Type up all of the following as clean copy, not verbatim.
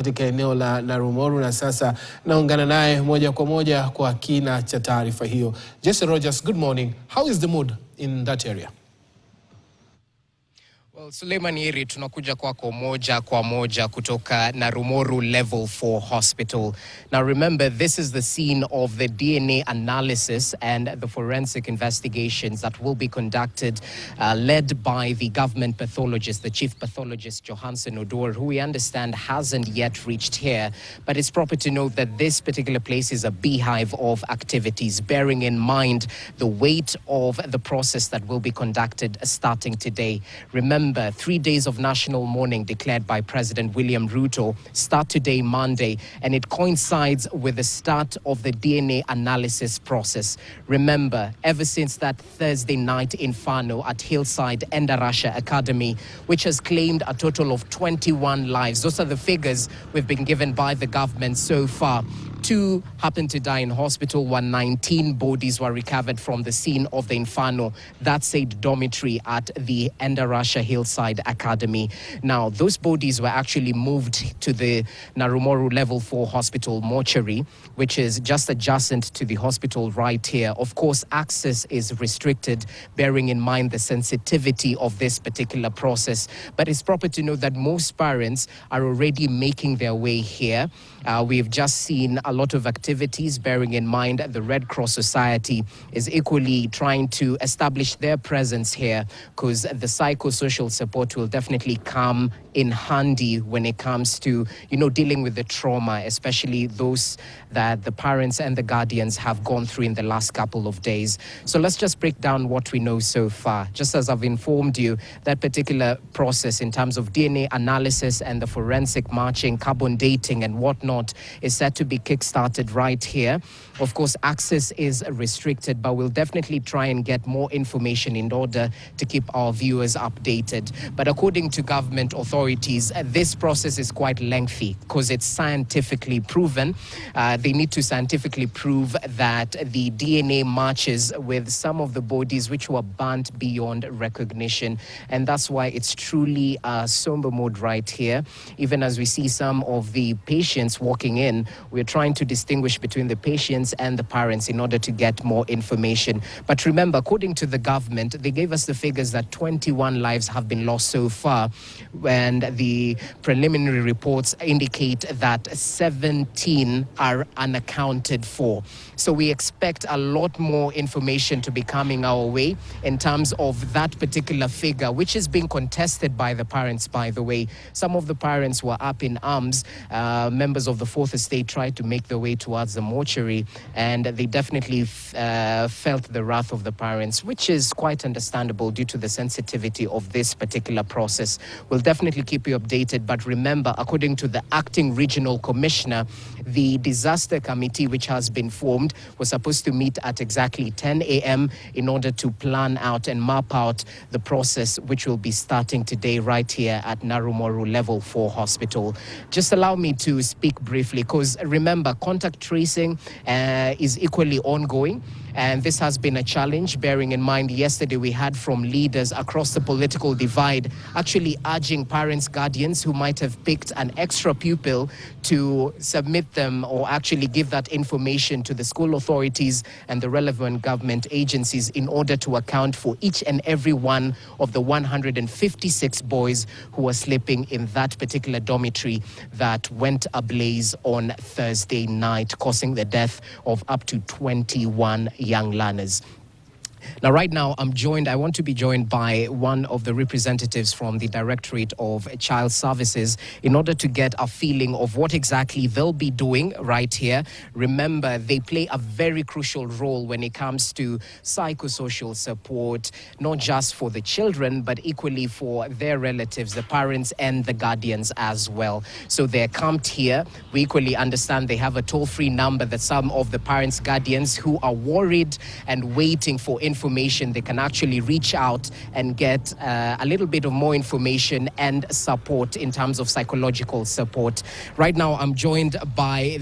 katika eneo la Narumoru, na sasa naungana naye moja kwa moja kwa kina cha taarifa hiyo. Jesse Rogers, good morning. How is the mood in that area? Well, Suleiman Yeri, tunakuja kwako moja kwa moja kutoka Narumoru Level 4 Hospital. Now remember, this is the scene of the DNA analysis and the forensic investigations that will be conducted, led by the government pathologist, the chief pathologist Johansen Odor, who we understand hasn't yet reached here. But it's proper to note that this particular place is a beehive of activities, bearing in mind the weight of the process that will be conducted starting today. Remember, 3 days of national mourning declared by President William Ruto start today, Monday, and it coincides with the start of the DNA analysis process. Remember, ever since that Thursday night inferno at Hillside Endarasha Academy, which has claimed a total of 21 lives. Those are the figures we've been given by the government so far. 2 happened to die in hospital, while 19 bodies were recovered from the scene of the inferno. That's a dormitory at the Endarasha Hillside Academy. Now, those bodies were actually moved to the Narumoru Level 4 Hospital mortuary, which is just adjacent to the hospital right here. Of course, access is restricted, bearing in mind the sensitivity of this particular process. But it's proper to know that most parents are already making their way here. We've just seen a lot of activities, bearing in mind the Red Cross Society is equally trying to establish their presence here, because the psychosocial support will definitely come in handy when it comes to, dealing with the trauma, especially those that the parents and the guardians have gone through in the last couple of days. So let's just break down what we know so far. Just as I've informed you, that particular process in terms of DNA analysis and the forensic marching, carbon dating and whatnot is set to be kick-started right here. Of course, access is restricted, but we'll definitely try and get more information in order to keep our viewers updated. But according to government authorities, this process is quite lengthy because it's scientifically proven. They need to scientifically prove that the DNA matches with some of the bodies which were burnt beyond recognition. And that's why it's truly a somber mood right here. Even as we see some of the patients walking in, we're trying to distinguish between the patients and the parents in order to get more information. But remember, according to the government, they gave us the figures that 21 lives have been lost so far, and the preliminary reports indicate that 17 are unaccounted for. So we expect a lot more information to be coming our way in terms of that particular figure, which is being contested by the parents, by the way. Some of the parents were up in arms. Members of the Fourth Estate tried to make their way towards the mortuary, and they definitely felt the wrath of the parents, which is quite understandable due to the sensitivity of this particular process. We'll definitely keep you updated, but remember, according to the acting regional commissioner, the disaster committee which has been formed was supposed to meet at exactly 10 a.m. in order to plan out and map out the process which will be starting today right here at Narumoru Level 4 Hospital. Just allow me to speak briefly, because remember, contact tracing is equally ongoing. And this has been a challenge, bearing in mind yesterday we had from leaders across the political divide actually urging parents, guardians who might have picked an extra pupil to submit them or actually give that information to the school authorities and the relevant government agencies in order to account for each and every one of the 156 boys who were sleeping in that particular dormitory that went ablaze on Thursday night, causing the death of up to 21 young learners. Now, right now, I want to be joined by one of the representatives from the Directorate of Child Services in order to get a feeling of what exactly they'll be doing right here. Remember, they play a very crucial role when it comes to psychosocial support, not just for the children, but equally for their relatives, the parents and the guardians as well. So they're camped here. We equally understand they have a toll-free number that some of the parents, guardians who are worried and waiting for information, they can actually reach out and get a little bit of more information and support in terms of psychological support. Right now, I'm joined by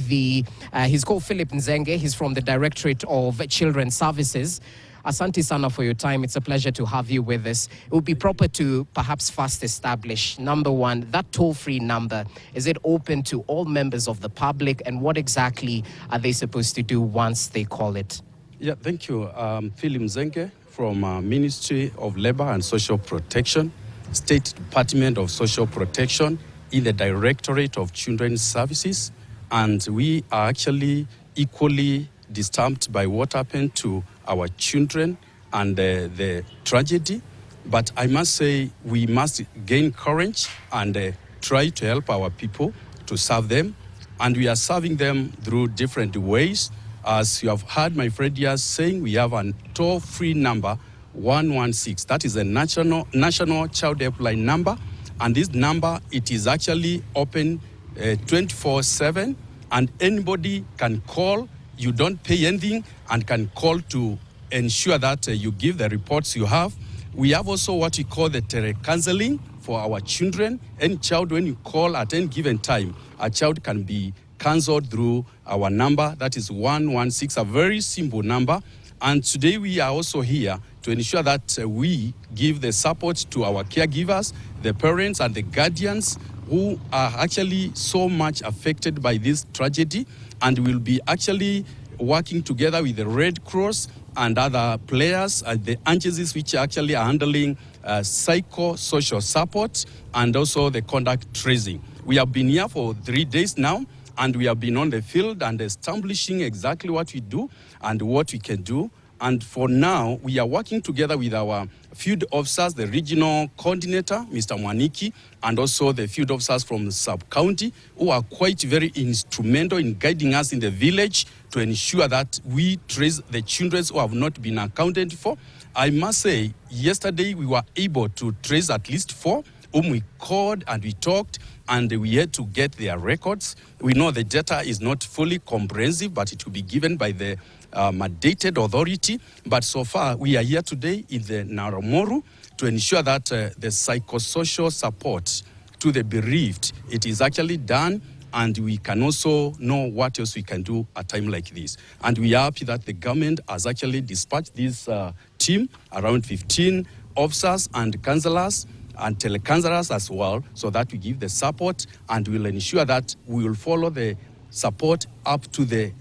he's called Philip Nzenge. He's from the Directorate of Children's Services. Asante sana for your time. It's a pleasure to have you with us. It would be proper to perhaps first establish, number one, that toll-free number. Is it open to all members of the public, and what exactly are they supposed to do once they call it? Yeah, thank you. Philip Zenge from Ministry of Labor and Social Protection, State Department of Social Protection, in the Directorate of Children's Services. And we are actually equally disturbed by what happened to our children and the tragedy. But I must say we must gain courage and try to help our people, to serve them. And we are serving them through different ways. As you have heard my friend here saying, we have a toll-free number, 116. That is a national child helpline number. And this number, it is actually open 24/7. And anybody can call. You don't pay anything and can call to ensure that you give the reports you have. We have also what we call the tele-counseling for our children. Any child, when you call at any given time, a child can be counseled through our number. That is 116, a very simple number. And today we are also here to ensure that we give the support to our caregivers, the parents and the guardians who are actually so much affected by this tragedy. And we'll be actually working together with the Red Cross and other players at the agencies which actually are handling psychosocial support and also the contact tracing. We have been here for 3 days now, and we have been on the field and establishing exactly what we do and what we can do. And for now, we are working together with our field officers, the regional coordinator, Mr. Mwaniki, and also the field officers from the sub-county, who are quite very instrumental in guiding us in the village to ensure that we trace the children who have not been accounted for. I must say, yesterday we were able to trace at least 4 whom we called and we talked, and we had to get their records. We know the data is not fully comprehensive, but it will be given by the mandated authority. But so far, we are here today in the Naramoru to ensure that the psychosocial support to the bereaved, it is actually done, and we can also know what else we can do at a time like this. And we are happy that the government has actually dispatched this team, around 15 officers and counselors, and telecounselors as well, so that we give the support, and we'll ensure that we will follow the support up to the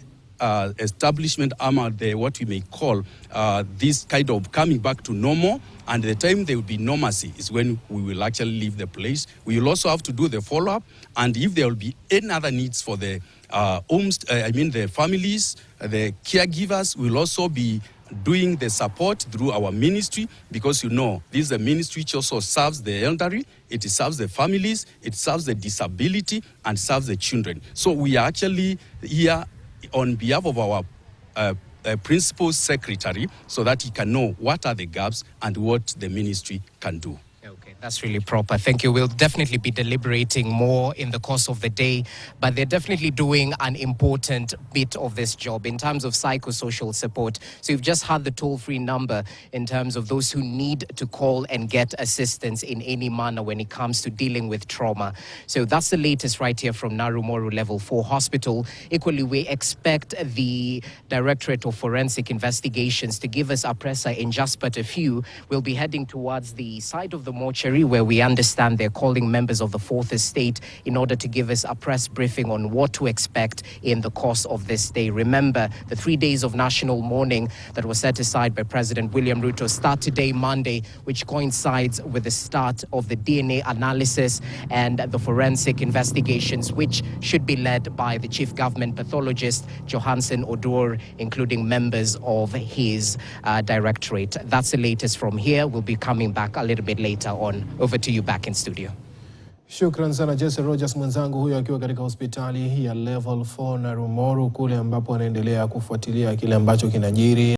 establishment, what we may call this kind of coming back to normal. And the time there will be normalcy is when we will actually leave the place. We will also have to do the follow-up, and if there will be any other needs for the the families, the caregivers, will also be doing the support through our ministry, because you know this is a ministry which also serves the elderly, it serves the families, it serves the disability, and serves the children. So we are actually here on behalf of our principal secretary, so that he can know what are the gaps and what the ministry can do. Okay, that's really proper. Thank you. We'll definitely be deliberating more in the course of the day, but they're definitely doing an important bit of this job in terms of psychosocial support. So you've just had the toll-free number in terms of those who need to call and get assistance in any manner when it comes to dealing with trauma. So that's the latest right here from Naramoru Level 4 Hospital. Equally, we expect the Directorate of Forensic Investigations to give us a presser in just but a few. We'll be heading towards the side of the mortuary, where we understand they're calling members of the Fourth Estate in order to give us a press briefing on what to expect in the course of this day. Remember, the 3 days of national mourning that was set aside by President William Ruto start today, Monday, which coincides with the start of the DNA analysis and the forensic investigations, which should be led by the Chief Government Pathologist, Johansen Odur, including members of his directorate. That's the latest from here. We'll be coming back a little bit later on. Over to you back in studio. Shukran sana Jesse Rogers mwenzangu huyo akiwa katika hospitali ya Level 4 Naramoru kule ambapo anaendelea kufuatilia kile ambacho kinajiri.